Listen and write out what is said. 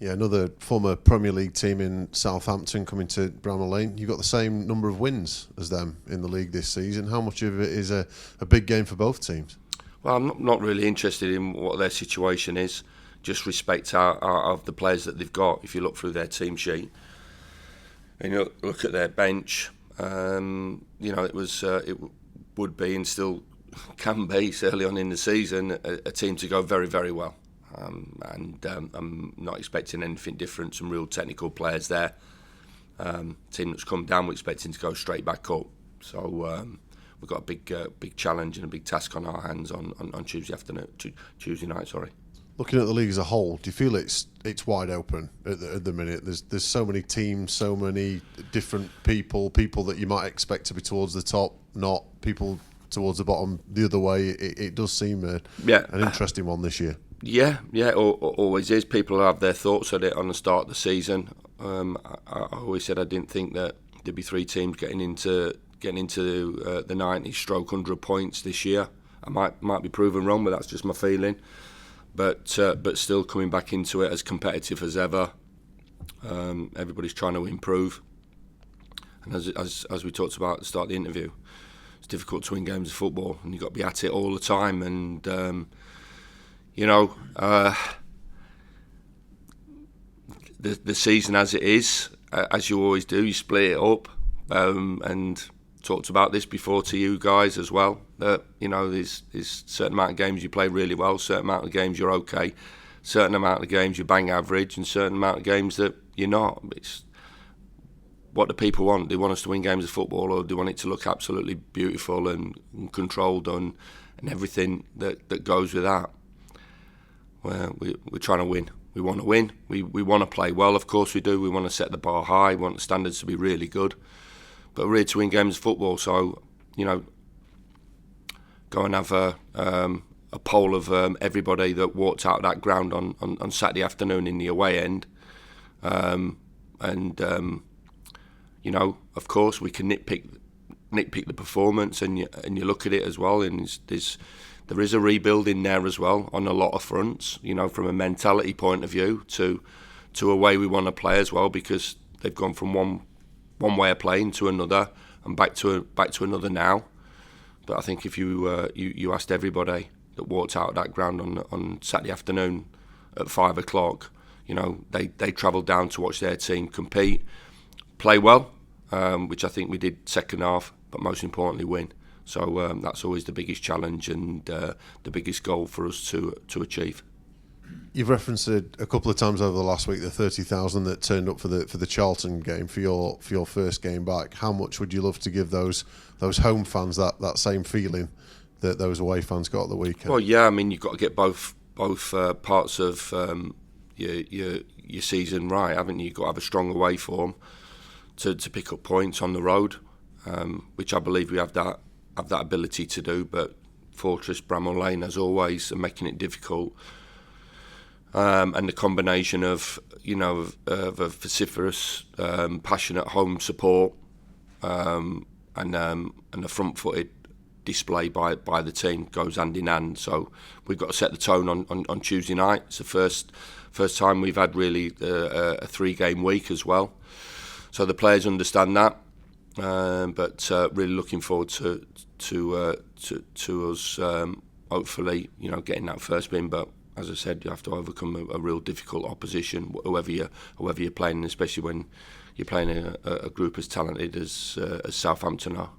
Yeah, another former Premier League team in Southampton coming to Bramall Lane. You've got the same number of wins as them in the league this season. How much of it is a big game for both teams? Well, I'm not really interested in what their situation is. Just respect of the players that they've got. If you look through their team sheet and you look at their bench, it would be and still can be early on in the season a team to go very, very well. I'm not expecting anything different. Some real technical players there. Team that's come down, we're expecting to go straight back up. So we've got a big challenge and a big task on our hands on Tuesday night. Sorry. Looking at the league as a whole, do you feel it's wide open at the minute? There's so many teams, so many different people that you might expect to be towards the top, not people towards the bottom the other way. It does seem an interesting one this year. Yeah, always is. People have their thoughts on it on the start of the season. I always said I didn't think that there'd be three teams getting into the 90-100 points this year. I might be proven wrong, but that's just my feeling. But still coming back into it as competitive as ever. Everybody's trying to improve, and as we talked about at the start of the interview, it's difficult to win games of football, and you've got to be at it all the time. And the season as it is, as you always do, you split it up, and talked about this before to you guys as well, that there's certain amount of games you play really well, certain amount of games you're okay, certain amount of games you bang average, and certain amount of games that you're not. It's what do people want? Do they want us to win games of football, or do they want it to look absolutely beautiful and controlled and everything that goes with that? Well, we're trying to win. We want to win. We want to play well, of course we do. We want to set the bar high. We want the standards to be really good. But we're here to win games of football, so go and have a poll of everybody that walked out of that ground on Saturday afternoon in the away end, of course we can nitpick the performance, and you look at it as well, and there is a rebuild in there as well on a lot of fronts. From a mentality point of view to a way we want to play as well, because they've gone from one way of playing to another, and back to another now. But I think if you asked everybody that walked out of that ground on Saturday afternoon at 5 o'clock, they travelled down to watch their team compete, play well, which I think we did second half, but most importantly win. So that's always the biggest challenge and the biggest goal for us to achieve. You've referenced it a couple of times over the last week, the 30,000 that turned up for the Charlton game for your first game back. How much would you love to give those home fans that same feeling that those away fans got at the weekend? Well, yeah, I mean, you've got to get both parts of your season right, haven't you? You've got to have a strong away form to pick up points on the road, which I believe we have that ability to do. But Fortress, Bramall Lane, as always, are making it difficult. And the combination of a vociferous, passionate home support, and a front-footed display by the team goes hand in hand. So we've got to set the tone on Tuesday night. It's the first time we've had really a 3-game week as well. So the players understand that, but really looking forward to us hopefully getting that first win. But as I said, you have to overcome a real difficult opposition, whoever you're playing, especially when you're playing a group as talented as Southampton are.